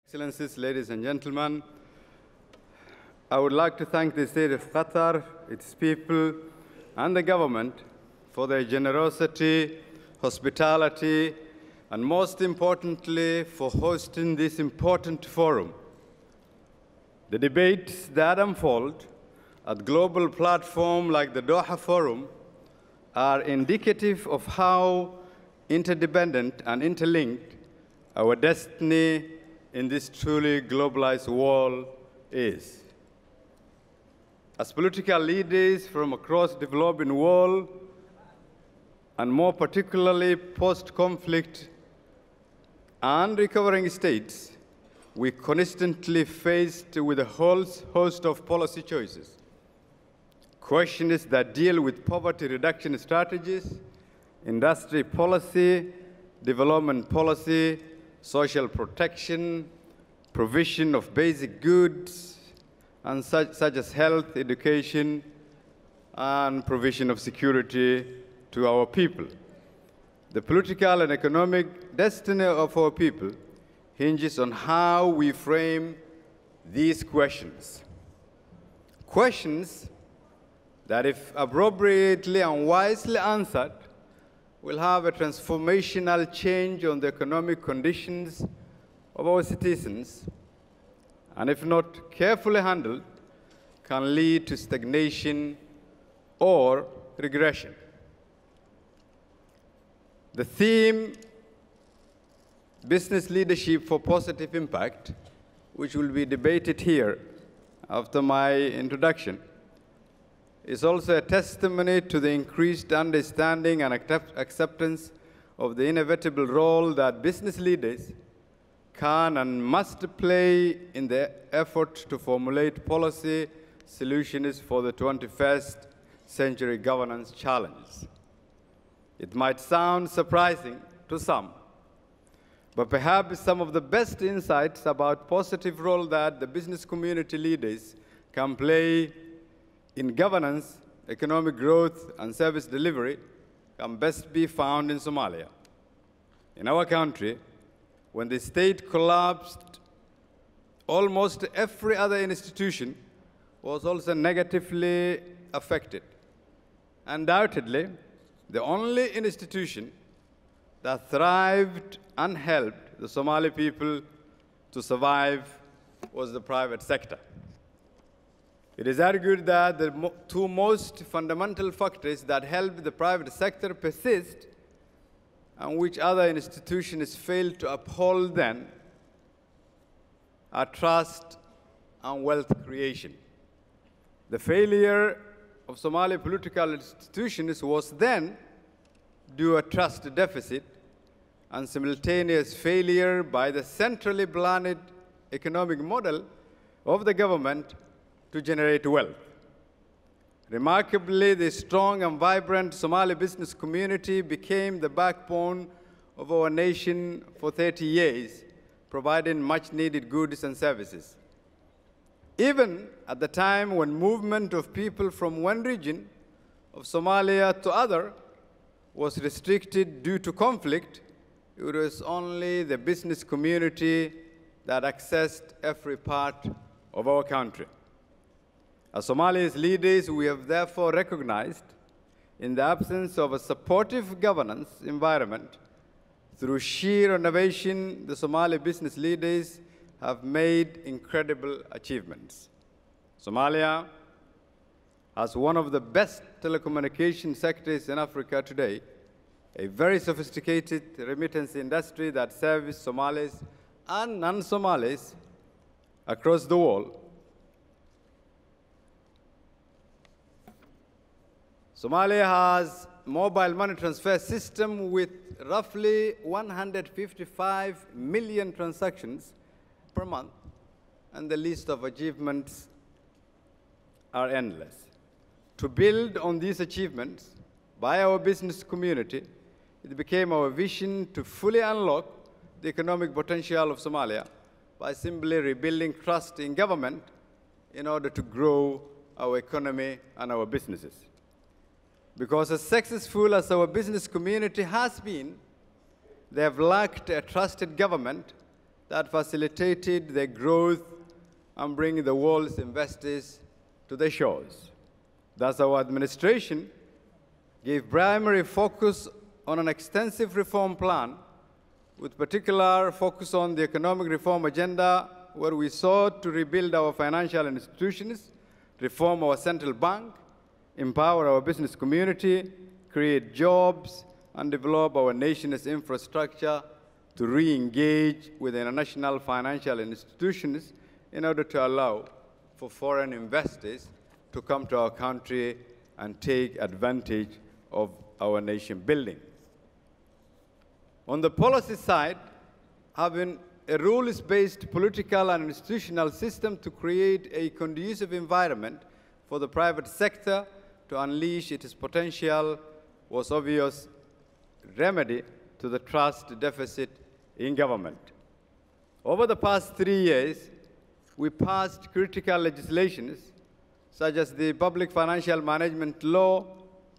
Excellencies, ladies and gentlemen, I would like to thank the state of Qatar, its people, and the government for their generosity, hospitality, and most importantly, for hosting this important forum. The debates that unfold at global platforms like the Doha Forum are indicative of how interdependent and interlinked our destiny in this truly globalized world is. As political leaders from across the developing world, and more particularly post-conflict and recovering states, we constantly faced with a whole host of policy choices. Questions that deal with poverty reduction strategies, industry policy, development policy, social protection, provision of basic goods, and such as health, education, and provision of security to our people. The political and economic destiny of our people hinges on how we frame these questions. Questions that, if appropriately and wisely answered, will have a transformational change on the economic conditions of our citizens, and if not carefully handled, can lead to stagnation or regression. The theme, Business Leadership for Positive Impact, which will be debated here after my introduction, is also a testimony to the increased understanding and acceptance of the inevitable role that business leaders can and must play in the effort to formulate policy solutions for the 21st century governance challenges. It might sound surprising to some, but perhaps some of the best insights about positive role that the business community leaders can play in governance, economic growth, and service delivery can best be found in Somalia. In our country, when the state collapsed, almost every other institution was also negatively affected. Undoubtedly, the only institution that thrived and helped the Somali people to survive was the private sector. It is argued that the two most fundamental factors that help the private sector persist and which other institutions fail to uphold then are trust and wealth creation. The failure of Somali political institutions was then due to a trust deficit and simultaneous failure by the centrally planned economic model of the government to generate wealth. Remarkably, the strong and vibrant Somali business community became the backbone of our nation for 30 years, providing much-needed goods and services. Even at the time when movement of people from one region of Somalia to other was restricted due to conflict, it was only the business community that accessed every part of our country. As Somalia's leaders, we have therefore recognized, in the absence of a supportive governance environment, through sheer innovation, the Somali business leaders have made incredible achievements. Somalia has one of the best telecommunication sectors in Africa today, a very sophisticated remittance industry that serves Somalis and non-Somalis across the world. Somalia has a mobile money transfer system with roughly 155 million transactions per month, and the list of achievements are endless. To build on these achievements by our business community, it became our vision to fully unlock the economic potential of Somalia by simply rebuilding trust in government in order to grow our economy and our businesses. Because as successful as our business community has been, they have lacked a trusted government that facilitated the growth and bringing the world's investors to the shores. Thus, our administration gave primary focus on an extensive reform plan with particular focus on the economic reform agenda, where we sought to rebuild our financial institutions, reform our central bank, empower our business community, create jobs, and develop our nation's infrastructure to re-engage with international financial institutions in order to allow for foreign investors to come to our country and take advantage of our nation building. On the policy side, having a rules-based political and institutional system to create a conducive environment for the private sector to unleash its potential was obvious remedy to the trust deficit in government. Over the past 3 years, we passed critical legislations such as the Public Financial Management Law,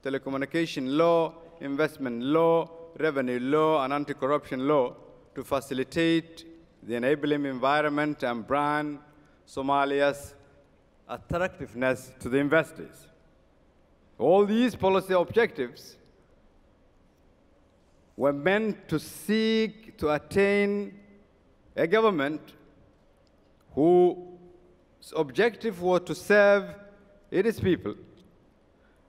Telecommunication Law, Investment Law, Revenue Law, and Anti-Corruption Law to facilitate the enabling environment and brand Somalia's attractiveness to the investors. All these policy objectives were meant to seek to attain a government whose objective was to serve its people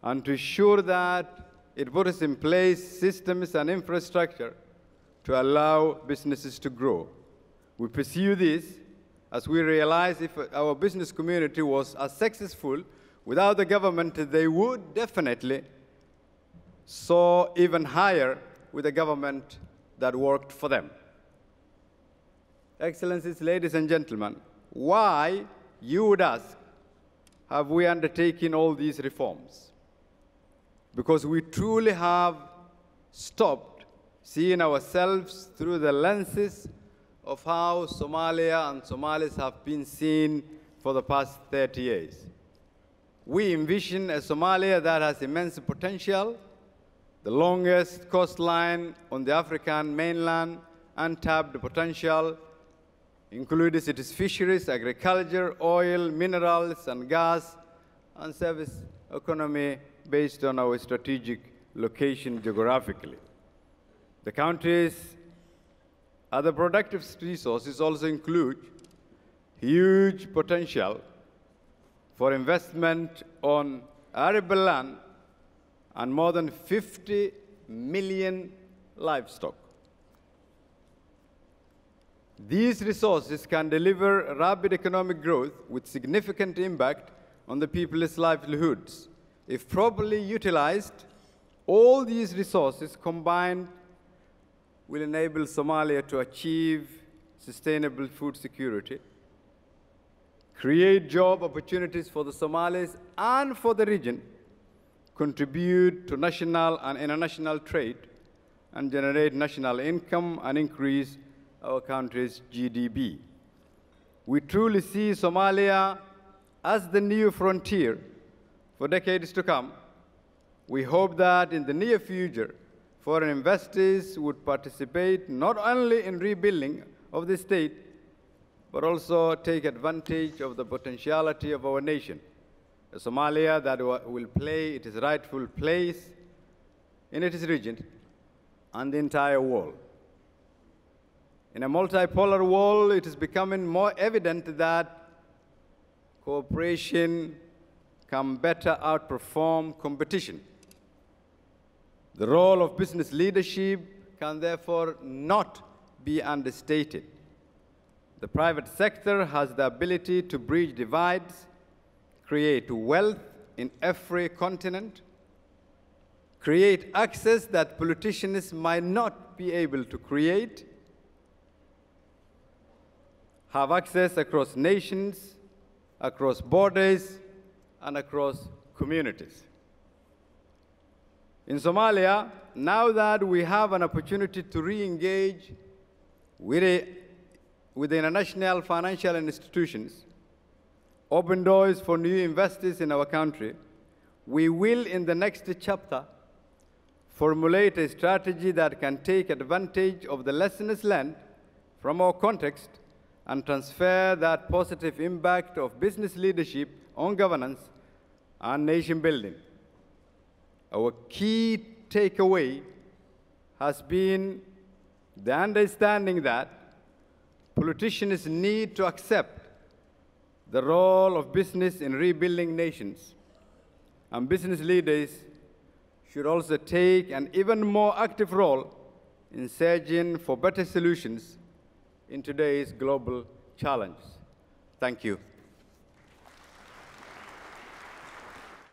and to ensure that it puts in place systems and infrastructure to allow businesses to grow. We pursue this as we realize if our business community was as successful without the government, they would definitely soar even higher with a government that worked for them. Excellencies, ladies and gentlemen, why, you would ask, have we undertaken all these reforms? Because we truly have stopped seeing ourselves through the lenses of how Somalia and Somalis have been seen for the past 30 years. We envision a Somalia that has immense potential, the longest coastline on the African mainland, untapped potential, includes its fisheries, agriculture, oil, minerals, and gas, and service economy based on our strategic location geographically. The country's other productive resources also include huge potential for investment on arable land and more than 50 million livestock. These resources can deliver rapid economic growth with significant impact on the people's livelihoods. If properly utilized, all these resources combined will enable Somalia to achieve sustainable food security, create job opportunities for the Somalis and for the region, contribute to national and international trade, and generate national income and increase our country's GDP. We truly see Somalia as the new frontier for decades to come. We hope that in the near future, foreign investors would participate not only in rebuilding of the state, but also take advantage of the potentiality of our nation. A Somalia that will play its rightful place in its region and the entire world. In a multipolar world, it is becoming more evident that cooperation can better outperform competition. The role of business leadership can therefore not be understated. The private sector has the ability to bridge divides, create wealth in every continent, create access that politicians might not be able to create, have access across nations, across borders, and across communities. In Somalia, now that we have an opportunity to re-engage with the international financial institutions, open doors for new investors in our country, we will, in the next chapter, formulate a strategy that can take advantage of the lessons learned from our context and transfer that positive impact of business leadership on governance and nation building. Our key takeaway has been the understanding that politicians need to accept the role of business in rebuilding nations, and business leaders should also take an even more active role in searching for better solutions in today's global challenge. Thank you.